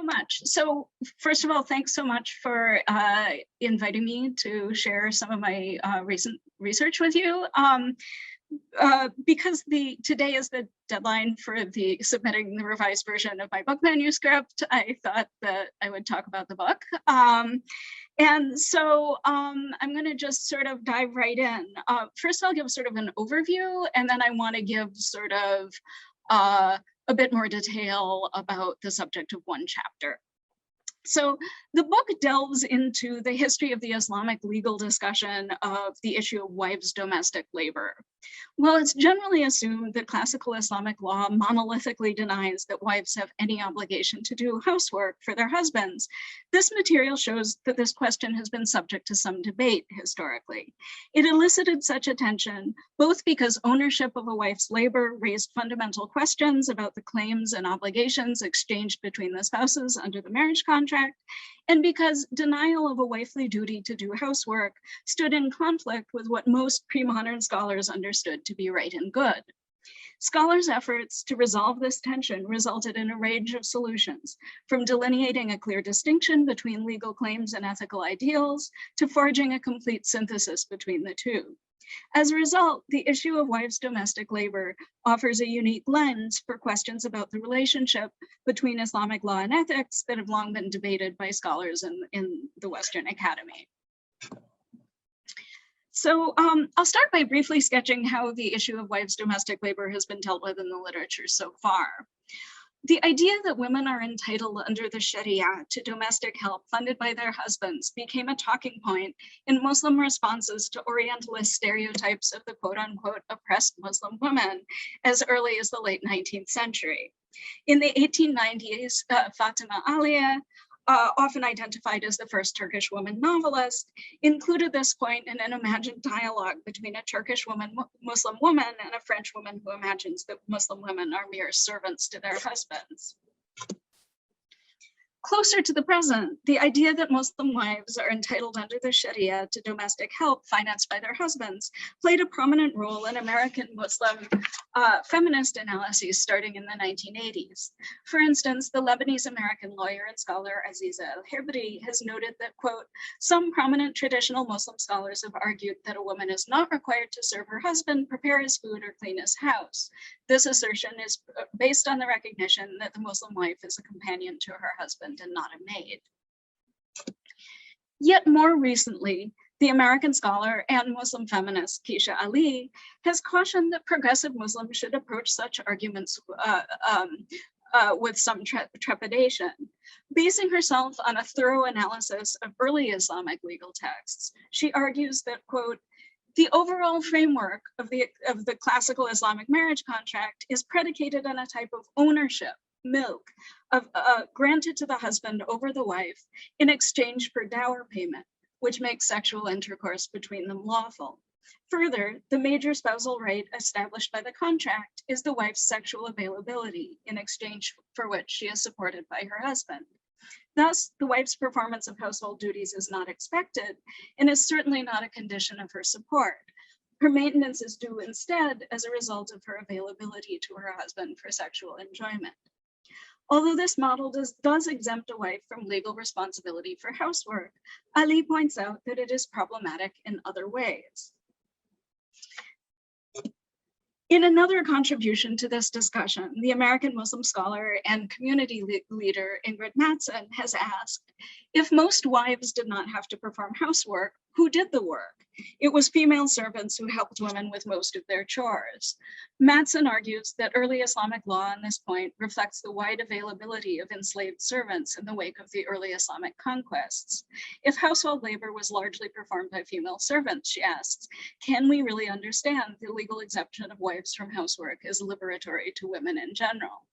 much. So first of all, thanks so much for inviting me to share some of my recent research with you. Because today is the deadline for submitting the revised version of my book manuscript, I thought that I would talk about the book. And so I'm going to just sort of dive right in. First, I'll give sort of an overview, and then I want to give sort of a bit more detail about the subject of one chapter. So the book delves into the history of the Islamic legal discussion of the issue of wives' domestic labor. While it's generally assumed that classical Islamic law monolithically denies that wives have any obligation to do housework for their husbands, this material shows that this question has been subject to some debate historically. It elicited such attention both because ownership of a wife's labor raised fundamental questions about the claims and obligations exchanged between the spouses under the marriage contract, and because denial of a wifely duty to do housework stood in conflict with what most pre-modern scholars understood to be right and good. Scholars' efforts to resolve this tension resulted in a range of solutions, from delineating a clear distinction between legal claims and ethical ideals to forging a complete synthesis between the two. As a result, the issue of wives' domestic labor offers a unique lens for questions about the relationship between Islamic law and ethics that have long been debated by scholars in the Western Academy. So I'll start by briefly sketching how the issue of wives' domestic labor has been dealt with in the literature so far. The idea that women are entitled under the Sharia to domestic help funded by their husbands became a talking point in Muslim responses to Orientalist stereotypes of the quote-unquote oppressed Muslim women as early as the late 19th century. In the 1890s, Fatima Aliya, often identified as the first Turkish woman novelist, included this point in an imagined dialogue between a Turkish Muslim woman and a French woman who imagines that Muslim women are mere servants to their husbands. Closer to the present, the idea that Muslim wives are entitled under the Sharia to domestic help financed by their husbands played a prominent role in American Muslim feminist analyses starting in the 1980s. For instance, the Lebanese-American lawyer and scholar Aziza El-Hibri has noted that, quote, some prominent traditional Muslim scholars have argued that a woman is not required to serve her husband, prepare his food, or clean his house. This assertion is based on the recognition that the Muslim wife is a companion to her husband and not a maid. Yet more recently, the American scholar and Muslim feminist Keisha Ali has cautioned that progressive Muslims should approach such arguments with some trepidation. Basing herself on a thorough analysis of early Islamic legal texts, she argues that, quote, the overall framework of the classical Islamic marriage contract is predicated on a type of ownership, milk, granted to the husband over the wife in exchange for dower payment, which makes sexual intercourse between them lawful. Further, the major spousal right established by the contract is the wife's sexual availability, in exchange for which she is supported by her husband. Thus, the wife's performance of household duties is not expected and is certainly not a condition of her support. Her maintenance is due instead as a result of her availability to her husband for sexual enjoyment. Although this model does exempt a wife from legal responsibility for housework, Ali points out that it is problematic in other ways. In another contribution to this discussion, the American Muslim scholar and community leader Ingrid Mattson has asked, if most wives did not have to perform housework, who did the work? It was female servants who helped women with most of their chores. Mattson argues that early Islamic law on this point reflects the wide availability of enslaved servants in the wake of the early Islamic conquests. If household labor was largely performed by female servants, she asks, can we really understand the legal exemption of wives from housework as liberatory to women in general?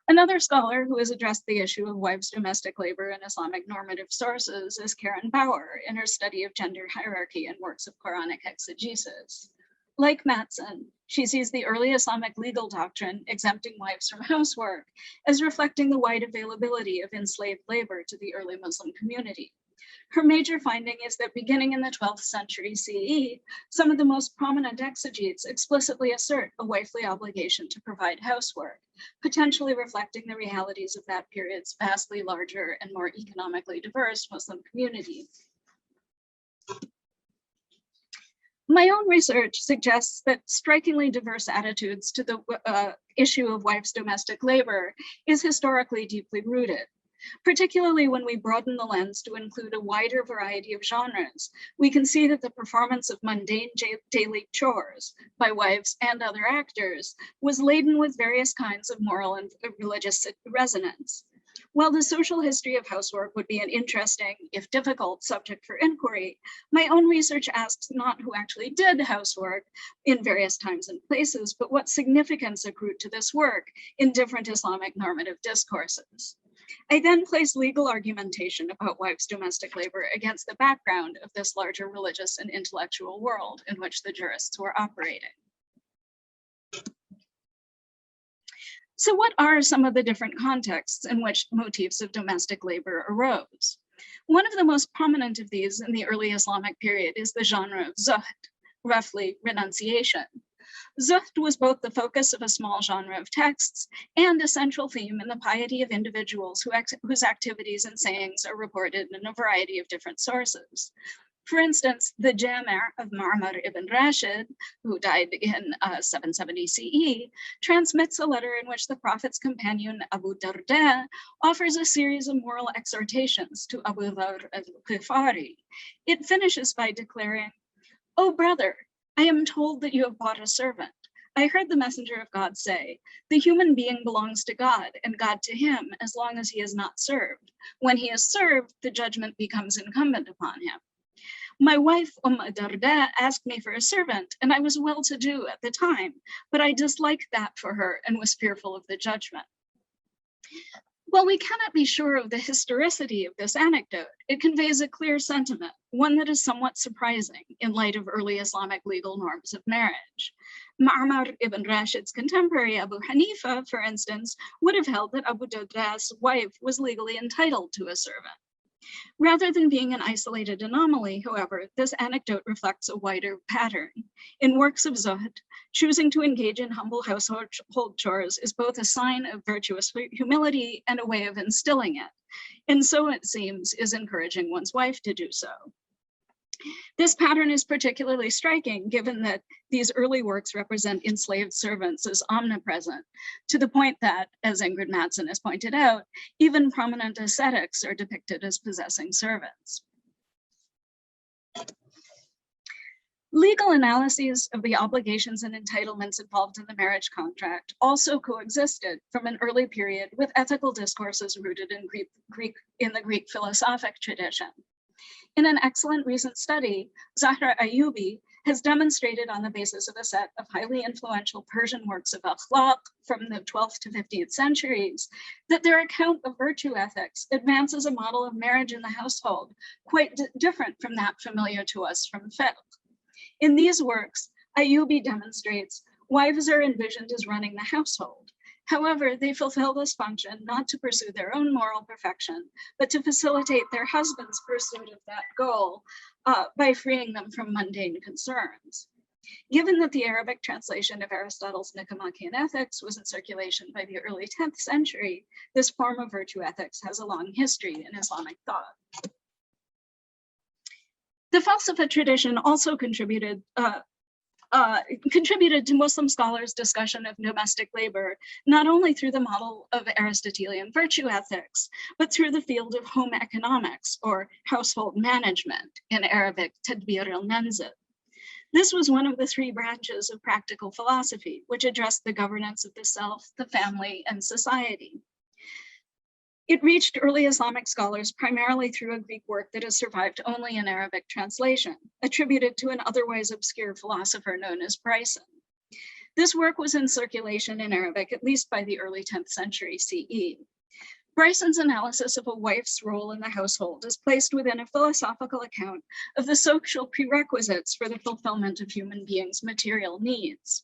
Another scholar who has addressed the issue of wives' domestic labor in Islamic normative sources is Karen Bauer in her study of gender hierarchy and works of Quranic exegesis. Like Mattson, she sees the early Islamic legal doctrine exempting wives from housework as reflecting the wide availability of enslaved labor to the early Muslim community. Her major finding is that beginning in the 12th century CE, some of the most prominent exegetes explicitly assert a wifely obligation to provide housework, potentially reflecting the realities of that period's vastly larger and more economically diverse Muslim community. My own research suggests that strikingly diverse attitudes to the issue of wife's domestic labor is historically deeply rooted. Particularly when we broaden the lens to include a wider variety of genres, we can see that the performance of mundane daily chores by wives and other actors was laden with various kinds of moral and religious resonance. While the social history of housework would be an interesting, if difficult, subject for inquiry, my own research asks not who actually did housework in various times and places, but what significance accrued to this work in different Islamic normative discourses. I then place legal argumentation about wives' domestic labor against the background of this larger religious and intellectual world in which the jurists were operating. So what are some of the different contexts in which motifs of domestic labor arose? One of the most prominent of these in the early Islamic period is the genre of zuhd, roughly renunciation. Zuhd was both the focus of a small genre of texts and a central theme in the piety of individuals whose activities and sayings are reported in a variety of different sources. For instance, the Jami' of Ma'mar ibn Rashid, who died in 770 CE, transmits a letter in which the Prophet's companion Abu Darda offers a series of moral exhortations to Abu Dharr al-Ghifari. It finishes by declaring, "O brother, I am told that you have bought a servant. I heard the messenger of God say, the human being belongs to God and God to him as long as he is not served. When he is served, the judgment becomes incumbent upon him. My wife, Darda, asked me for a servant, and I was well-to-do at the time, but I disliked that for her and was fearful of the judgment." While we cannot be sure of the historicity of this anecdote, it conveys a clear sentiment, one that is somewhat surprising in light of early Islamic legal norms of marriage. Ma'mar ibn Rashid's contemporary Abu Hanifa, for instance, would have held that Abu Darda's wife was legally entitled to a servant. Rather than being an isolated anomaly, however, this anecdote reflects a wider pattern. In works of zuhd, choosing to engage in humble household chores is both a sign of virtuous humility and a way of instilling it, and so it seems is encouraging one's wife to do so. This pattern is particularly striking given that these early works represent enslaved servants as omnipresent, to the point that, as Ingrid Mattson has pointed out, even prominent ascetics are depicted as possessing servants. Legal analyses of the obligations and entitlements involved in the marriage contract also coexisted from an early period with ethical discourses rooted in the Greek philosophic tradition. In an excellent recent study, Zahra Ayubi has demonstrated on the basis of a set of highly influential Persian works of akhlaq from the 12th to 15th centuries that their account of virtue ethics advances a model of marriage in the household quite different from that familiar to us from fiqh. In these works, Ayubi demonstrates wives are envisioned as running the household. However, they fulfill this function not to pursue their own moral perfection, but to facilitate their husband's pursuit of that goal by freeing them from mundane concerns. Given that the Arabic translation of Aristotle's Nicomachean Ethics was in circulation by the early 10th century, this form of virtue ethics has a long history in Islamic thought. The Falsafa tradition also contributed to Muslim scholars' discussion of domestic labor, not only through the model of Aristotelian virtue ethics, but through the field of home economics or household management, in Arabic, tadbir al-manzil. This was one of the three branches of practical philosophy, which addressed the governance of the self, the family, and society. It reached early Islamic scholars primarily through a Greek work that has survived only in Arabic translation, attributed to an otherwise obscure philosopher known as Bryson. This work was in circulation in Arabic at least by the early 10th century CE. Bryson's analysis of a wife's role in the household is placed within a philosophical account of the social prerequisites for the fulfillment of human beings' material needs.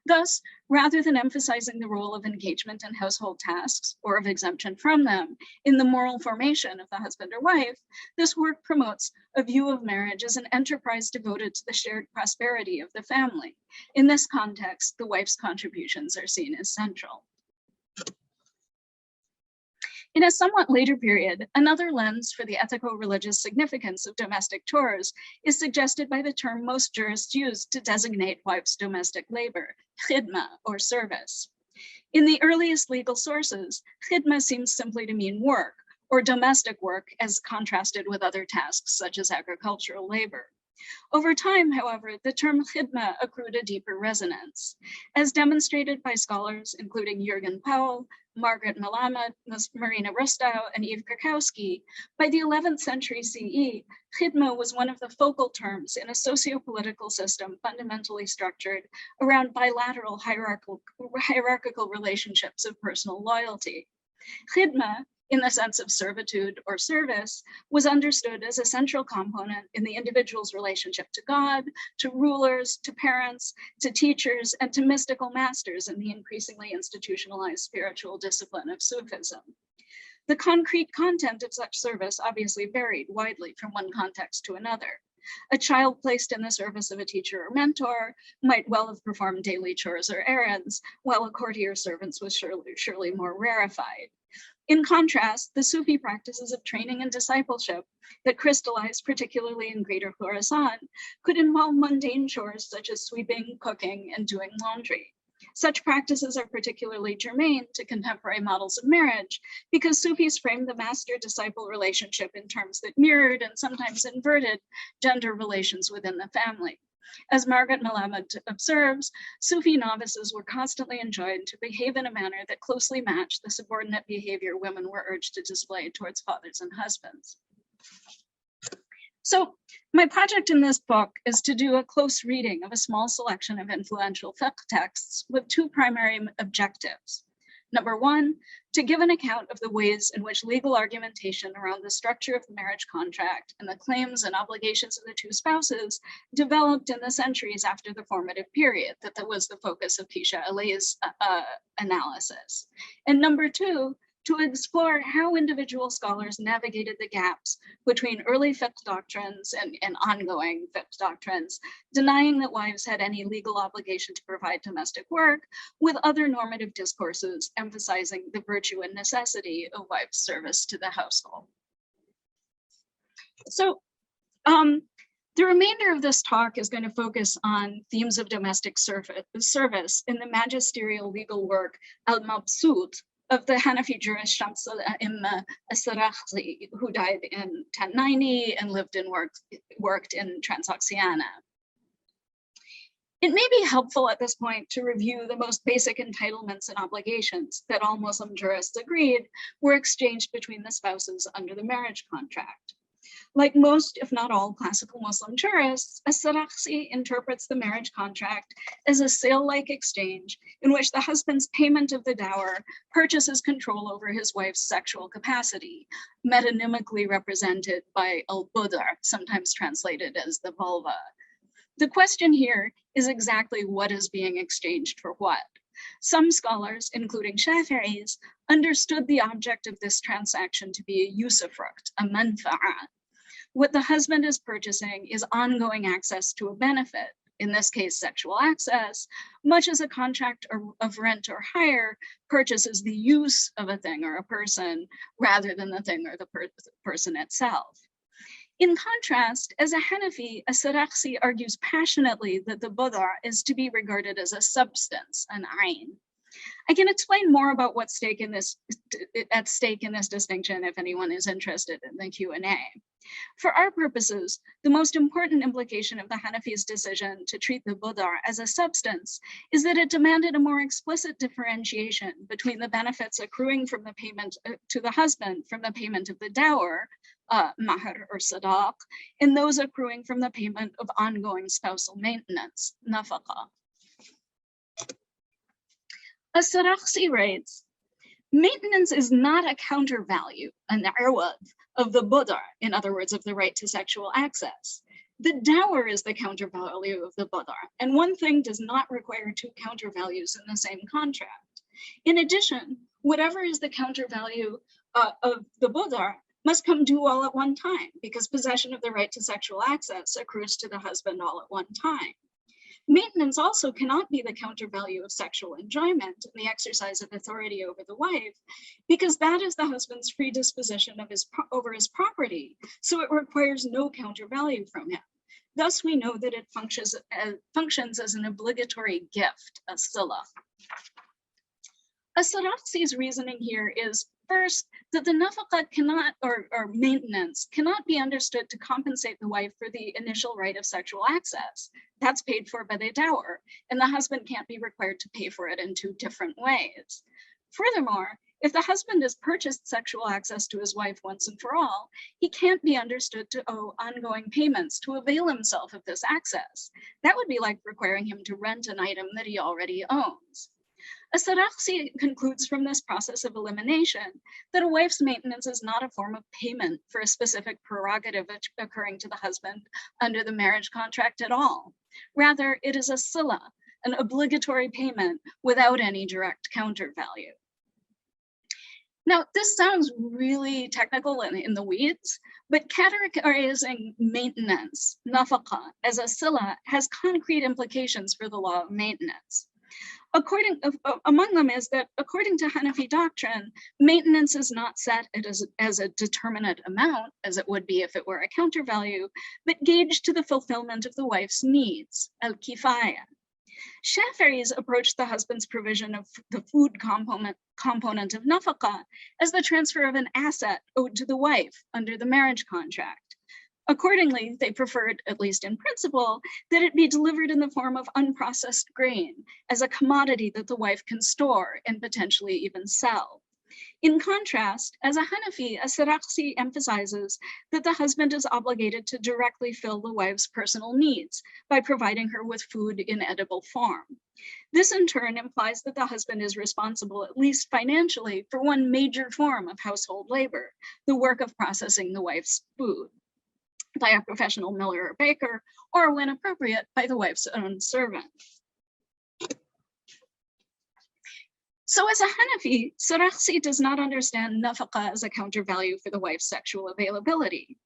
Thus, rather than emphasizing the role of engagement in household tasks or of exemption from them in the moral formation of the husband or wife, this work promotes a view of marriage as an enterprise devoted to the shared prosperity of the family. In this context, the wife's contributions are seen as central. In a somewhat later period, another lens for the ethico-religious significance of domestic chores is suggested by the term most jurists use to designate wife's domestic labor, khidma, or service. In the earliest legal sources, khidma seems simply to mean work, or domestic work as contrasted with other tasks such as agricultural labor. Over time, however, the term khidma accrued a deeper resonance. As demonstrated by scholars including Jürgen Powell, Margaret Melamed, Marina Rustow, and Eve Krakowski, by the 11th century CE, khidma was one of the focal terms in a socio-political system fundamentally structured around bilateral hierarchical relationships of personal loyalty. Khidma, in the sense of servitude or service, was understood as a central component in the individual's relationship to God, to rulers, to parents, to teachers, and to mystical masters in the increasingly institutionalized spiritual discipline of Sufism. The concrete content of such service obviously varied widely from one context to another. A child placed in the service of a teacher or mentor might well have performed daily chores or errands, while a courtier's servants was surely more rarefied. In contrast, the Sufi practices of training and discipleship that crystallized particularly in Greater Khorasan could involve mundane chores such as sweeping, cooking, and doing laundry. Such practices are particularly germane to contemporary models of marriage because Sufis framed the master-disciple relationship in terms that mirrored and sometimes inverted gender relations within the family. As Margaret Melamed observes, Sufi novices were constantly enjoined to behave in a manner that closely matched the subordinate behavior women were urged to display towards fathers and husbands. So my project in this book is to do a close reading of a small selection of influential fiqh texts with two primary objectives. Number one, to give an account of the ways in which legal argumentation around the structure of the marriage contract and the claims and obligations of the two spouses developed in the centuries after the formative period that was the focus of Pisha Ali's analysis. And number two, to explore how individual scholars navigated the gaps between early fiqh doctrines and ongoing fiqh doctrines, denying that wives had any legal obligation to provide domestic work, with other normative discourses emphasizing the virtue and necessity of wives' service to the household. So the remainder of this talk is going to focus on themes of domestic service in the magisterial legal work Al-Mabsut of the Hanafi jurist Shams al-A'imma as-Sarakhsi, who died in 1090 and lived and worked in Transoxiana. It may be helpful at this point to review the most basic entitlements and obligations that all Muslim jurists agreed were exchanged between the spouses under the marriage contract. Like most, if not all, classical Muslim jurists, as-Sarakhsi interprets the marriage contract as a sale-like exchange in which the husband's payment of the dower purchases control over his wife's sexual capacity, metonymically represented by al-budr, sometimes translated as the vulva. The question here is exactly what is being exchanged for what. Some scholars, including Shafi'is, understood the object of this transaction to be a usufruct, a manfa'ah. What the husband is purchasing is ongoing access to a benefit, in this case, sexual access, much as a contract of rent or hire purchases the use of a thing or a person rather than the thing or the person itself. In contrast, as a Hanafi, as-Sarakhsi argues passionately that the budar is to be regarded as a substance, an ayn. I can explain more about what's at stake in this distinction if anyone is interested in the Q&A. For our purposes, the most important implication of the Hanafi's decision to treat the budar as a substance is that it demanded a more explicit differentiation between the benefits accruing from the payment to the husband from the payment of the dower, mahr or sadaq, and those accruing from the payment of ongoing spousal maintenance, nafaqa. As-Sarakhsi writes, maintenance is not a counter value, an irwad, of the budar, in other words, of the right to sexual access. The dower is the countervalue of the badar, and one thing does not require two countervalues in the same contract. In addition, whatever is the countervalue of the badar must come due all at one time, because possession of the right to sexual access accrues to the husband all at one time. Maintenance also cannot be the countervalue of sexual enjoyment and the exercise of authority over the wife, because that is the husband's free disposition of over his property, so it requires no countervalue from him. Thus, we know that it functions as an obligatory gift, a sila. As-Sarakhsi's reasoning here is, first, that the nafaqat cannot, or maintenance, cannot be understood to compensate the wife for the initial right of sexual access. That's paid for by the dower, and the husband can't be required to pay for it in two different ways. Furthermore, if the husband has purchased sexual access to his wife once and for all, he can't be understood to owe ongoing payments to avail himself of this access. That would be like requiring him to rent an item that he already owns. As-Sarakhsi concludes from this process of elimination that a wife's maintenance is not a form of payment for a specific prerogative occurring to the husband under the marriage contract at all. Rather, it is a sila, an obligatory payment without any direct countervalue. Now, this sounds really technical and in the weeds, but categorizing maintenance, nafaqa, as a sila has concrete implications for the law of maintenance. Among them is that according to Hanafi doctrine, maintenance is not set as a determinate amount, as it would be if it were a countervalue, but gauged to the fulfillment of the wife's needs, al-kifaya. Shafi'is approached the husband's provision of the food component of nafaqa as the transfer of an asset owed to the wife under the marriage contract. Accordingly, they preferred, at least in principle, that it be delivered in the form of unprocessed grain as a commodity that the wife can store and potentially even sell. In contrast, as a Hanafi, As-Sarakhsi emphasizes that the husband is obligated to directly fill the wife's personal needs by providing her with food in edible form. This in turn implies that the husband is responsible, at least financially, for one major form of household labor, the work of processing the wife's food, by a professional miller or baker, or when appropriate, by the wife's own servant. So as a Hanafi, Sarakhsi does not understand nafaqa as a countervalue for the wife's sexual availability.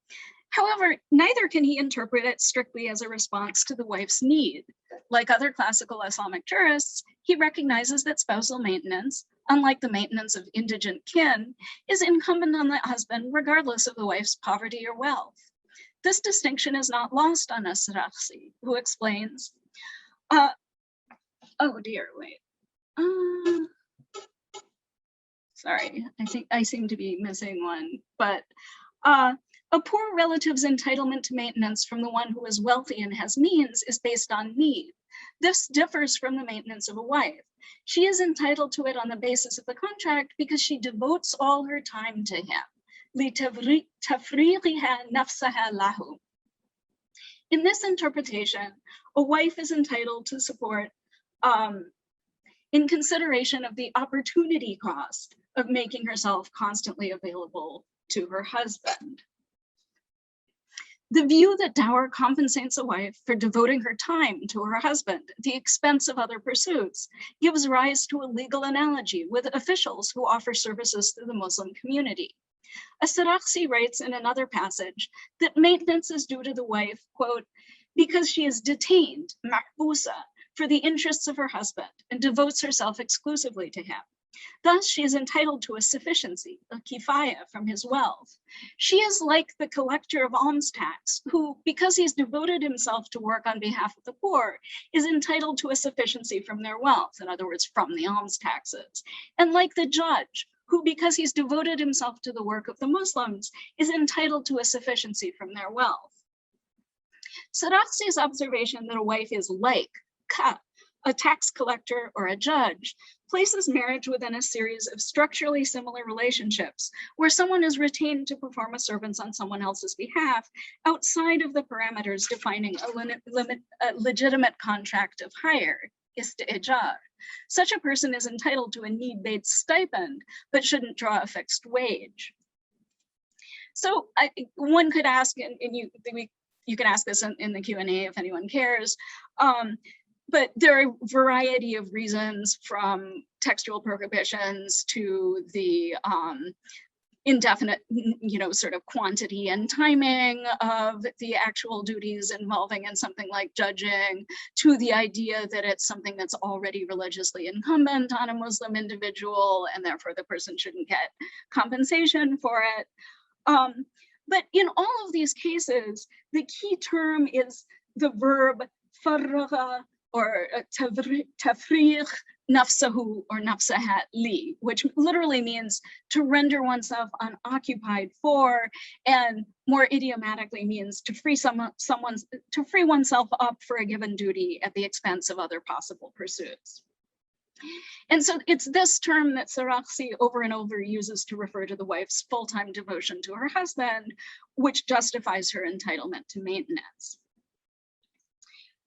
However, neither can he interpret it strictly as a response to the wife's need. Like other classical Islamic jurists, he recognizes that spousal maintenance, unlike the maintenance of indigent kin, is incumbent on the husband regardless of the wife's poverty or wealth. This distinction is not lost on As-Sarakhsi, who explains, oh dear, wait. Sorry, I think I seem to be missing one, but a poor relative's entitlement to maintenance from the one who is wealthy and has means is based on need. This differs from the maintenance of a wife. She is entitled to it on the basis of the contract because she devotes all her time to him. In this interpretation, a wife is entitled to support in consideration of the opportunity cost of making herself constantly available to her husband. The view that dower compensates a wife for devoting her time to her husband at the expense of other pursuits gives rise to a legal analogy with officials who offer services to the Muslim community. As-Sarakhsi writes in another passage that maintenance is due to the wife, quote, because she is detained, mahbusa, for the interests of her husband and devotes herself exclusively to him. Thus, she is entitled to a sufficiency, a kifaya, from his wealth. She is like the collector of alms tax, who, because he's devoted himself to work on behalf of the poor, is entitled to a sufficiency from their wealth, in other words, from the alms taxes. And like the judge, who, because he's devoted himself to the work of the Muslims, is entitled to a sufficiency from their wealth. Sarakhsi's observation that a wife is like ka, a tax collector or a judge, places marriage within a series of structurally similar relationships where someone is retained to perform a service on someone else's behalf outside of the parameters defining a legitimate contract of hire, isti'jar. Such a person is entitled to a need-based stipend, but shouldn't draw a fixed wage. So one could ask, and we you can ask this in the Q&A if anyone cares. But there are a variety of reasons, from textual prohibitions to the indefinite, sort of quantity and timing of the actual duties involving in something like judging, to the idea that it's something that's already religiously incumbent on a Muslim individual, and therefore the person shouldn't get compensation for it. But in all of these cases, the key term is the verb farraga, or tafriq nafsahu or nafsaha li, which literally means to render oneself unoccupied for, and more idiomatically means to free oneself up for a given duty at the expense of other possible pursuits. And so it's this term that Sarakhsi over and over uses to refer to the wife's full-time devotion to her husband, which justifies her entitlement to maintenance.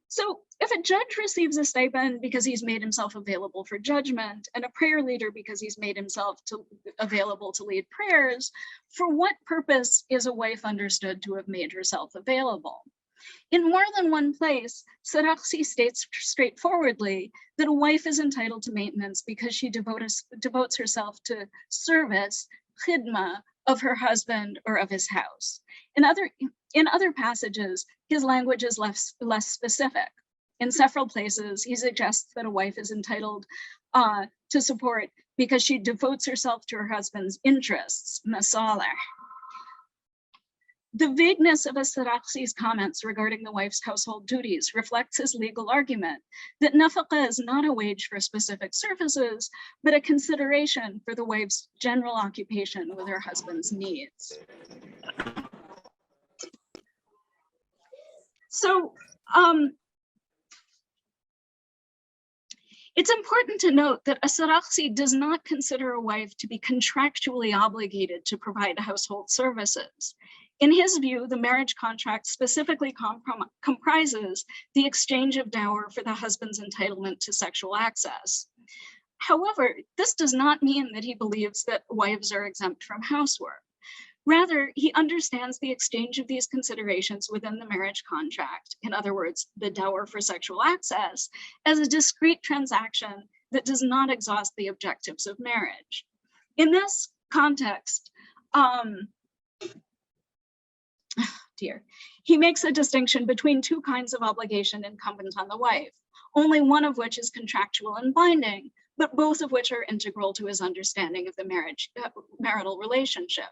So if a judge receives a stipend because he's made himself available for judgment, and a prayer leader because he's made himself available to lead prayers, for what purpose is a wife understood to have made herself available? In more than one place, Sarakhsi states straightforwardly that a wife is entitled to maintenance because she devotes herself to service, khidma, of her husband or of his house. In other passages, his language is less specific. In several places, he suggests that a wife is entitled to support because she devotes herself to her husband's interests, masalih. The vagueness of Sarakhsi's comments regarding the wife's household duties reflects his legal argument that nafaqah is not a wage for specific services, but a consideration for the wife's general occupation with her husband's needs. So it's important to note that Sarakhsi does not consider a wife to be contractually obligated to provide household services. In his view, the marriage contract specifically comprises the exchange of dower for the husband's entitlement to sexual access. However, this does not mean that he believes that wives are exempt from housework. Rather, he understands the exchange of these considerations within the marriage contract, in other words, the dower for sexual access, as a discrete transaction that does not exhaust the objectives of marriage. In this context, he makes a distinction between two kinds of obligation incumbent on the wife, only one of which is contractual and binding, but both of which are integral to his understanding of the marital relationship.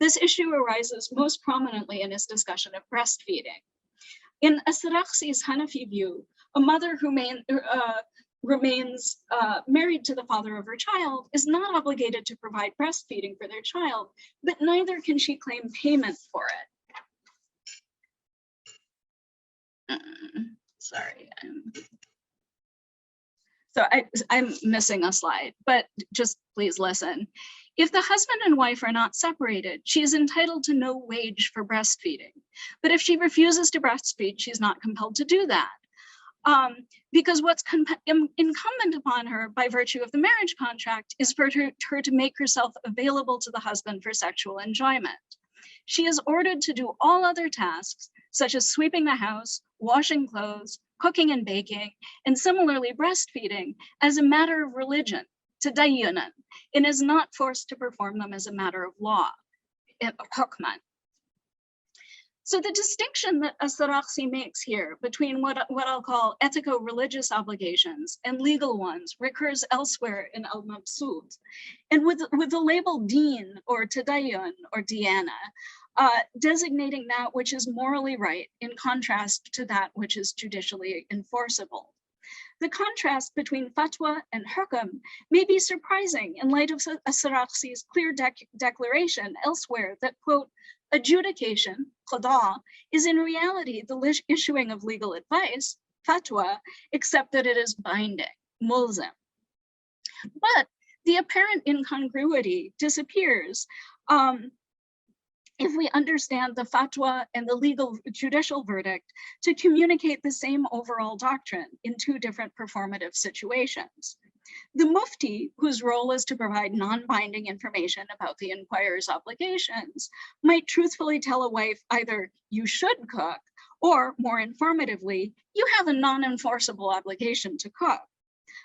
This issue arises most prominently in his discussion of breastfeeding. In Sarakhsi's Hanafi view, a mother who remains married to the father of her child is not obligated to provide breastfeeding for their child, but neither can she claim payment for it. Sorry. So I'm missing a slide, but just please listen. If the husband and wife are not separated, she is entitled to no wage for breastfeeding. But if she refuses to breastfeed, she's not compelled to do that. Because what's incumbent upon her by virtue of the marriage contract is for her to make herself available to the husband for sexual enjoyment. She is ordered to do all other tasks, such as sweeping the house, washing clothes, cooking and baking, and similarly breastfeeding, as a matter of religion, tadayyunan, and is not forced to perform them as a matter of law, hukman. So the distinction that Sarakhsi makes here between what I'll call ethico-religious obligations and legal ones recurs elsewhere in Al-Mabsut. And with the label deen or tadayyun or diyana, designating that which is morally right in contrast to that which is judicially enforceable. The contrast between fatwa and hukm may be surprising in light of Sarakhsi's clear declaration elsewhere that, quote, adjudication, qada, is in reality the issuing of legal advice, fatwa, except that it is binding, mulzim. But the apparent incongruity disappears if we understand the fatwa and the legal judicial verdict to communicate the same overall doctrine in two different performative situations. The mufti, whose role is to provide non-binding information about the inquirer's obligations, might truthfully tell a wife either you should cook Or more informatively, you have a non-enforceable obligation to cook.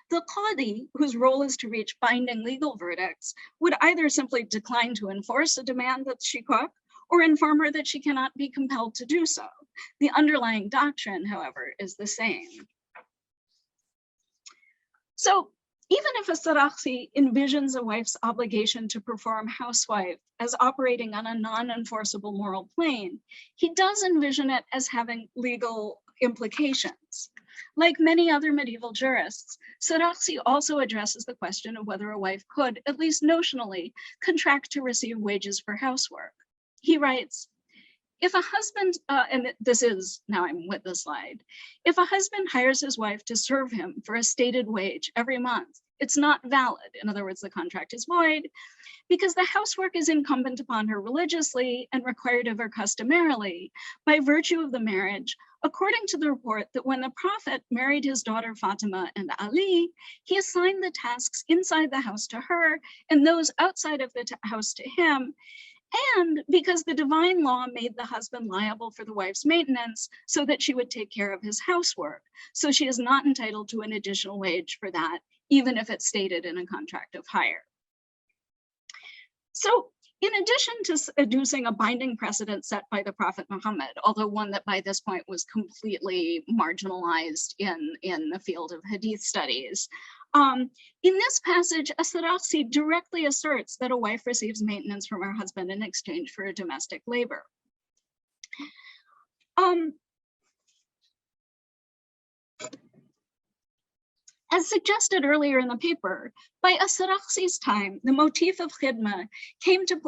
The qadi, whose role is to reach binding legal verdicts, would either simply decline to enforce a demand that she cook or inform her that she cannot be compelled to do so. The underlying doctrine, however, is the same. So even if a Sarakhsi envisions a wife's obligation to perform housewife as operating on a non-enforceable moral plane, he does envision it as having legal implications. Like many other medieval jurists, Sarakhsi also addresses the question of whether a wife could, at least notionally, contract to receive wages for housework. He writes, if a husband, and this is, now I'm with the slide, if a husband hires his wife to serve him for a stated wage every month, it's not valid. In other words, the contract is void because the housework is incumbent upon her religiously and required of her customarily by virtue of the marriage, according to the report that when the Prophet married his daughter Fatima and Ali, he assigned the tasks inside the house to her and those outside of the house to him, and because the divine law made the husband liable for the wife's maintenance so that she would take care of his housework. So she is not entitled to an additional wage for that, even if it's stated in a contract of hire. So in addition to adducing a binding precedent set by the Prophet Muhammad, although one that by this point was completely marginalized in the field of hadith studies, in this passage, Sarakhsi directly asserts that a wife receives maintenance from her husband in exchange for domestic labor. As suggested earlier in the paper, by Sarakhsi's time, the motif of khidma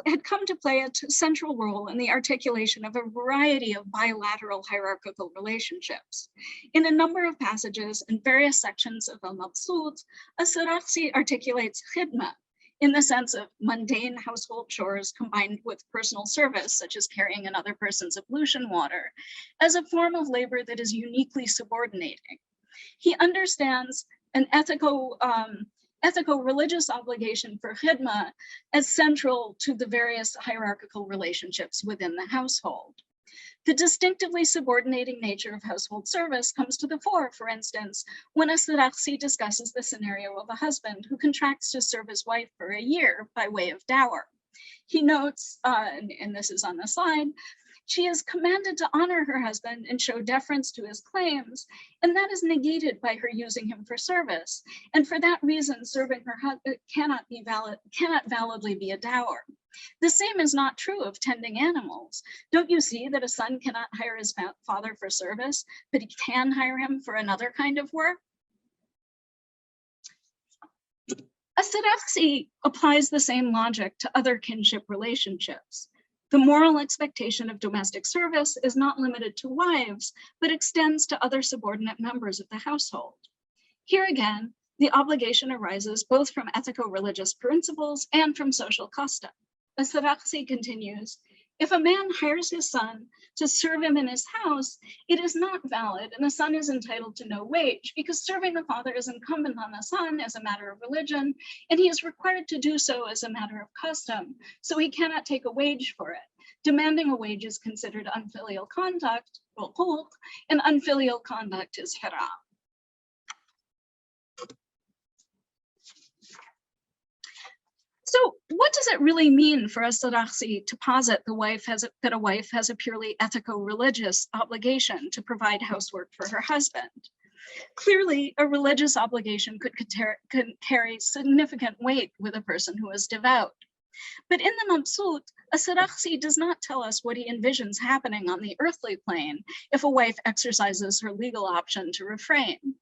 had come to play a central role in the articulation of a variety of bilateral hierarchical relationships. In a number of passages in various sections of al-Mabsut, Sarakhsi articulates khidma in the sense of mundane household chores combined with personal service, such as carrying another person's ablution water, as a form of labor that is uniquely subordinating. He understands an ethico-religious obligation for khidma as central to the various hierarchical relationships within the household. The distinctively subordinating nature of household service comes to the fore, for instance, when Sarakhsi discusses the scenario of a husband who contracts to serve his wife for a year by way of dower. He notes, and this is on the slide, she is commanded to honor her husband and show deference to his claims, and that is negated by her using him for service. And for that reason, serving her husband cannot validly be a dower. The same is not true of tending animals. Don't you see that a son cannot hire his father for service, but he can hire him for another kind of work? Sarakhsi applies the same logic to other kinship relationships. The moral expectation of domestic service is not limited to wives, but extends to other subordinate members of the household. Here again, the obligation arises both from ethico-religious principles and from social custom. As Sarakhsi continues, if a man hires his son to serve him in his house, it is not valid and the son is entitled to no wage because serving the father is incumbent on the son as a matter of religion, and he is required to do so as a matter of custom, so he cannot take a wage for it. Demanding a wage is considered unfilial conduct, and unfilial conduct is haram. So what does it really mean for a Sarakhsi to posit that a wife has a purely ethico-religious obligation to provide housework for her husband? Clearly, a religious obligation could carry significant weight with a person who is devout. But in the Mabsut, Sarakhsi does not tell us what he envisions happening on the earthly plane if a wife exercises her legal option to refrain.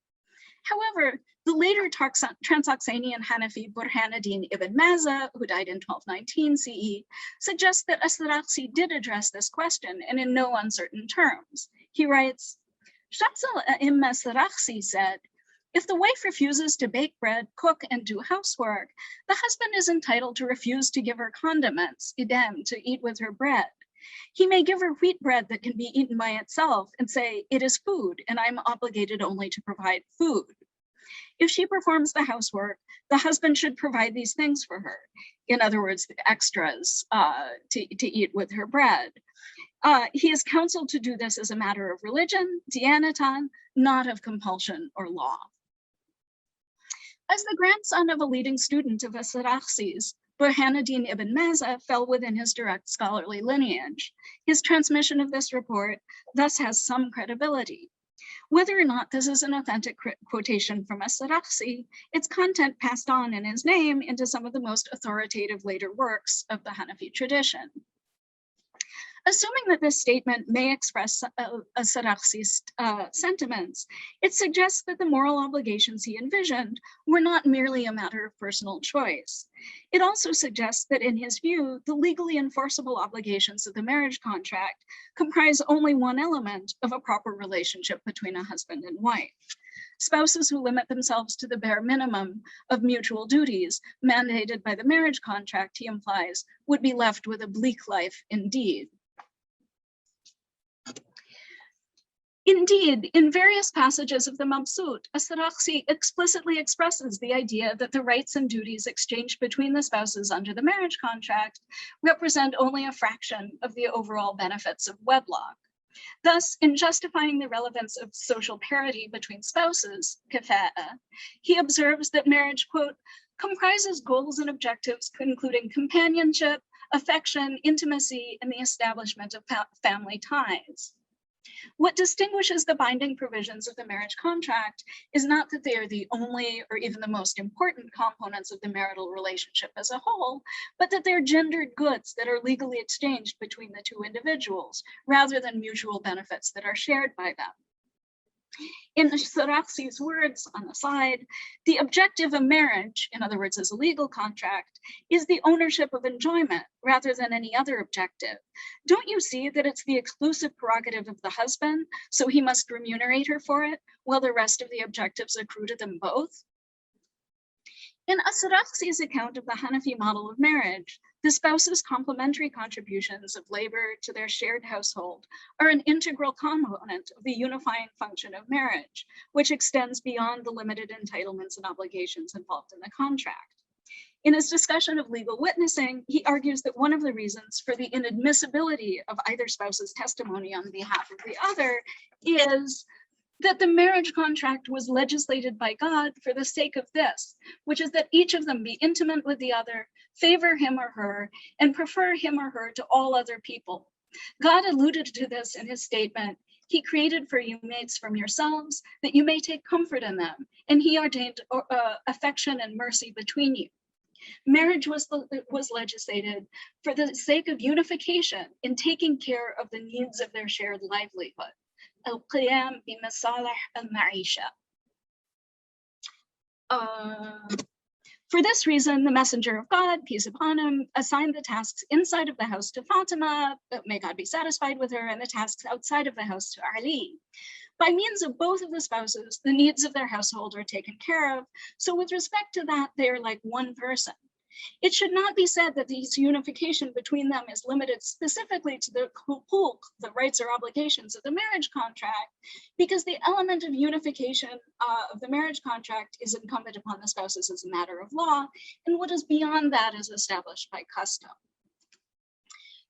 However, the later Transoxanian Hanafi Burhanuddin ibn Mazza, who died in 1219 CE, suggests that Sarakhsi did address this question and in no uncertain terms. He writes, Shams al-A'imma Sarakhsi said, if the wife refuses to bake bread, cook, and do housework, the husband is entitled to refuse to give her condiments, idem, to eat with her bread. He may give her wheat bread that can be eaten by itself and say, it is food, and I'm obligated only to provide food. If she performs the housework, the husband should provide these things for her. In other words, the extras to eat with her bread. He is counseled to do this as a matter of religion, diyanatan, not of compulsion or law. As the grandson of a leading student of As-Sarakhsis, Burhanuddin ibn Maza fell within his direct scholarly lineage. His transmission of this report thus has some credibility. Whether or not this is an authentic quotation from As-Sarakhsi, its content passed on in his name into some of the most authoritative later works of the Hanafi tradition. Assuming that this statement may express As-Sarakhsi's sentiments, it suggests that the moral obligations he envisioned were not merely a matter of personal choice. It also suggests that in his view, the legally enforceable obligations of the marriage contract comprise only one element of a proper relationship between a husband and wife. Spouses who limit themselves to the bare minimum of mutual duties mandated by the marriage contract, he implies, would be left with a bleak life indeed. Indeed, in various passages of the Mabsut, As-Sarakhsi explicitly expresses the idea that the rights and duties exchanged between the spouses under the marriage contract represent only a fraction of the overall benefits of wedlock. Thus, in justifying the relevance of social parity between spouses, kafa'a, he observes that marriage, quote, comprises goals and objectives including companionship, affection, intimacy, and the establishment of family ties. What distinguishes the binding provisions of the marriage contract is not that they are the only or even the most important components of the marital relationship as a whole, but that they're gendered goods that are legally exchanged between the two individuals, rather than mutual benefits that are shared by them. In Sarakhsi's words on the side, the objective of marriage, in other words, as a legal contract, is the ownership of enjoyment rather than any other objective. Don't you see that it's the exclusive prerogative of the husband, so he must remunerate her for it, while the rest of the objectives accrue to them both? In As-Sarakhsi's account of the Hanafi model of marriage, the spouse's complementary contributions of labor to their shared household are an integral component of the unifying function of marriage, which extends beyond the limited entitlements and obligations involved in the contract. In his discussion of legal witnessing, he argues that one of the reasons for the inadmissibility of either spouse's testimony on behalf of the other is that the marriage contract was legislated by God for the sake of this, which is that each of them be intimate with the other, favor him or her, and prefer him or her to all other people. God alluded to this in his statement, he created for you mates from yourselves, that you may take comfort in them, and he ordained affection and mercy between you. Marriage was legislated for the sake of unification in taking care of the needs of their shared livelihood. القيام بمصالح المعيشة. For this reason, the messenger of God, peace upon him, assigned the tasks inside of the house to Fatima, may God be satisfied with her, and the tasks outside of the house to Ali. By means of both of the spouses, the needs of their household are taken care of. So with respect to that, they are like one person. It should not be said that this unification between them is limited specifically to the hukuk, the rights or obligations of the marriage contract, because the element of unification of the marriage contract is incumbent upon the spouses as a matter of law, and what is beyond that is established by custom.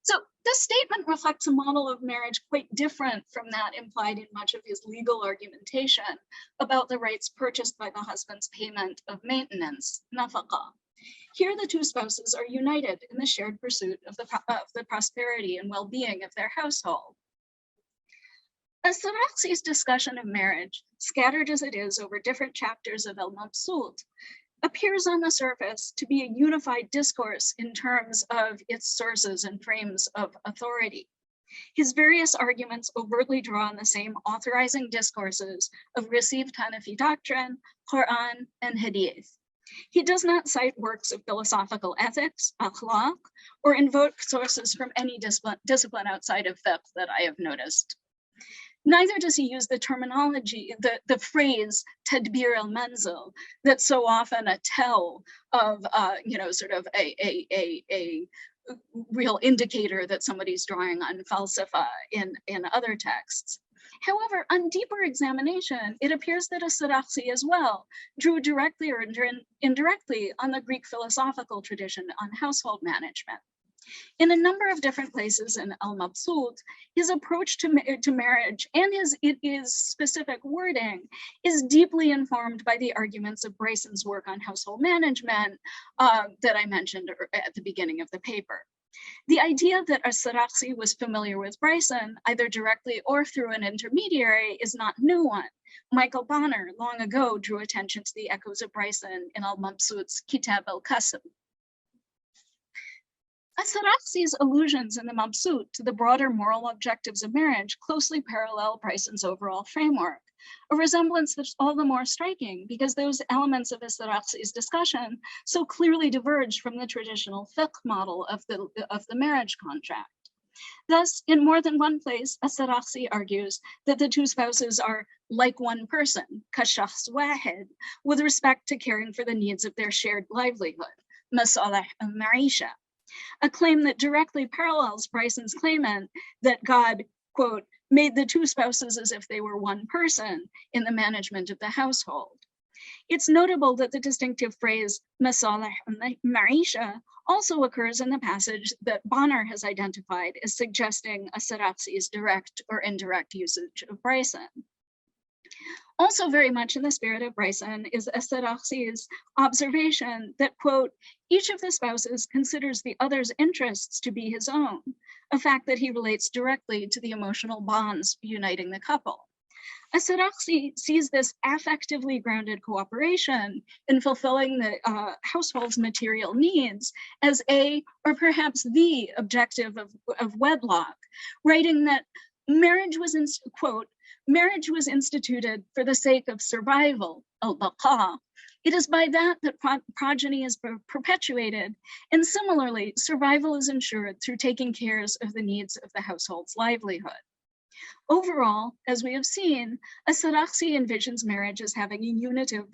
So this statement reflects a model of marriage quite different from that implied in much of his legal argumentation about the rights purchased by the husband's payment of maintenance, nafaqah. Here, the two spouses are united in the shared pursuit of the prosperity and well-being of their household. As-Sarakhsi's discussion of marriage, scattered as it is over different chapters of al-Mabsut, appears on the surface to be a unified discourse in terms of its sources and frames of authority. His various arguments overtly draw on the same authorizing discourses of received Hanafi doctrine, Quran, and Hadith. He does not cite works of philosophical ethics, akhlaq, or invoke sources from any discipline outside of fiqh that I have noticed. Neither does he use the terminology, the phrase tadbir al-manzil, that's so often a tell of, sort of a real indicator that somebody's drawing on falsafa in other texts. However, on deeper examination, it appears that As-Sarakhsi as well drew directly or indirectly on the Greek philosophical tradition on household management. In a number of different places in Al-Mabsut, his approach to marriage and his specific wording is deeply informed by the arguments of Bryson's work on household management that I mentioned at the beginning of the paper. The idea that As-Sarakhsi was familiar with Bryson, either directly or through an intermediary, is not new one. Michael Bonner long ago drew attention to the echoes of Bryson in Al-Mabsut's Kitab al-Qasm. As-Sarakhsi's allusions in the Mabsut to the broader moral objectives of marriage closely parallel Bryson's overall framework, a resemblance that's all the more striking because those elements of As-Sarakhsi's discussion so clearly diverged from the traditional fiqh model of the marriage contract. Thus, in more than one place, As-Sarakhsi argues that the two spouses are like one person, kashakhs wahid, with respect to caring for the needs of their shared livelihood, masalih al-ma'isha, a claim that directly parallels Bryson's claimant that God, quote, made the two spouses as if they were one person in the management of the household. It's notable that the distinctive phrase masalih al-ma'isha also occurs in the passage that Bonner has identified as suggesting As-Sarakhsi's direct or indirect usage of Bryson. Also very much in the spirit of Bryson is As-Sarakhsi's observation that, quote, each of the spouses considers the other's interests to be his own, a fact that he relates directly to the emotional bonds uniting the couple. As-Sarakhsi sees this affectively grounded cooperation in fulfilling the household's material needs as a, or perhaps the, objective of wedlock, writing that marriage was, quote, marriage was instituted for the sake of survival, al-baqa. It is by that that progeny is perpetuated, and similarly, survival is ensured through taking care of the needs of the household's livelihood. Overall, as we have seen, As-Sarakhsi envisions marriage as having a unitive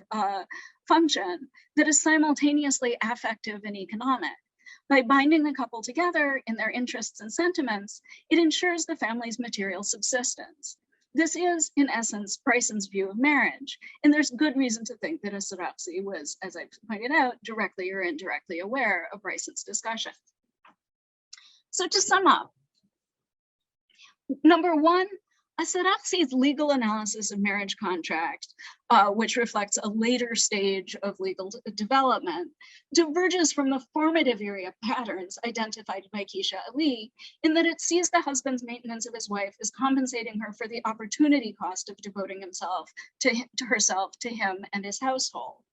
function that is simultaneously affective and economic. By binding the couple together in their interests and sentiments, it ensures the family's material subsistence. This is, in essence, Bryson's view of marriage, and there's good reason to think that As-Sarakhsi was, as I pointed out, directly or indirectly aware of Bryson's discussion. So to sum up, number one, As-Sarakhsi's legal analysis of marriage contract, which reflects a later stage of legal development, diverges from the formative area patterns identified by Keisha Ali in that it sees the husband's maintenance of his wife as compensating her for the opportunity cost of devoting himself to herself, to him and his household.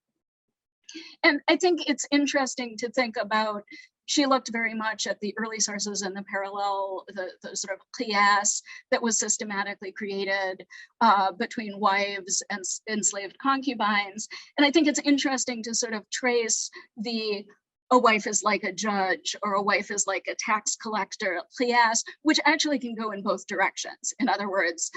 And I think it's interesting to think about, she looked very much at the early sources and the parallel, the sort of qiyas that was systematically created between wives and enslaved concubines. And I think it's interesting to sort of trace a wife is like a judge or a wife is like a tax collector, qiyas, which actually can go in both directions. In other words,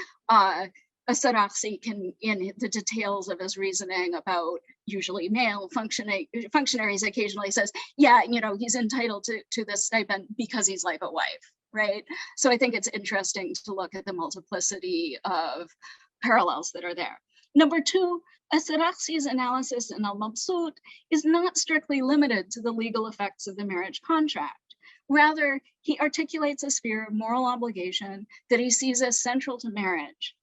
As-Sarakhsi can, in the details of his reasoning about usually male functionaries, occasionally says, yeah, you know, he's entitled to this stipend because he's like a wife, right? So I think it's interesting to look at the multiplicity of parallels that are there. Number two, As-Sarakhsi's analysis in Al-Mabsut is not strictly limited to the legal effects of the marriage contract. Rather, he articulates a sphere of moral obligation that he sees as central to marriage.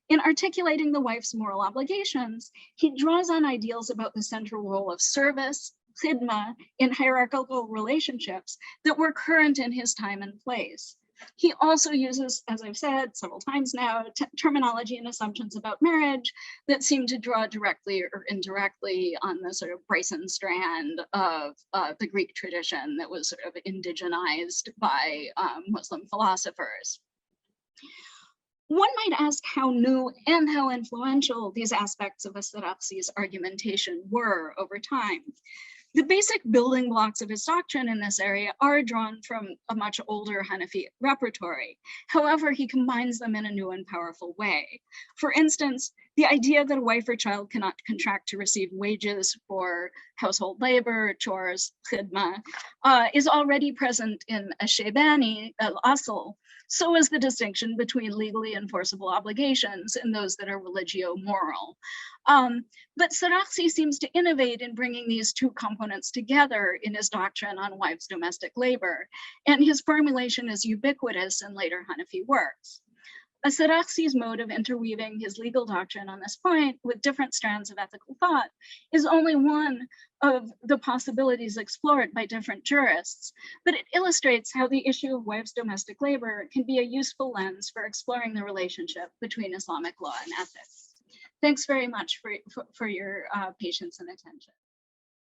In articulating the wife's moral obligations, he draws on ideals about the central role of service, khidma, in hierarchical relationships that were current in his time and place. He also uses, as I've said several times now, terminology and assumptions about marriage that seem to draw directly or indirectly on the sort of Bryson strand of the Greek tradition that was sort of indigenized by Muslim philosophers. One might ask how new and how influential these aspects of As-Sarakhsi's argumentation were over time. The basic building blocks of his doctrine in this area are drawn from a much older Hanafi repertory. However, he combines them in a new and powerful way. For instance, The idea that a wife or child cannot contract to receive wages for household labor, chores, khidma, is already present in Ash-Shaybani al-Asl. So is the distinction between legally enforceable obligations and those that are religio-moral. But Sarakhsi seems to innovate in bringing these two components together in his doctrine on wives' domestic labor, and his formulation is ubiquitous in later Hanafi works. Sarakhsi's mode of interweaving his legal doctrine on this point with different strands of ethical thought is only one of the possibilities explored by different jurists, but it illustrates how the issue of wives' domestic labor can be a useful lens for exploring the relationship between Islamic law and ethics. Thanks very much for your patience and attention.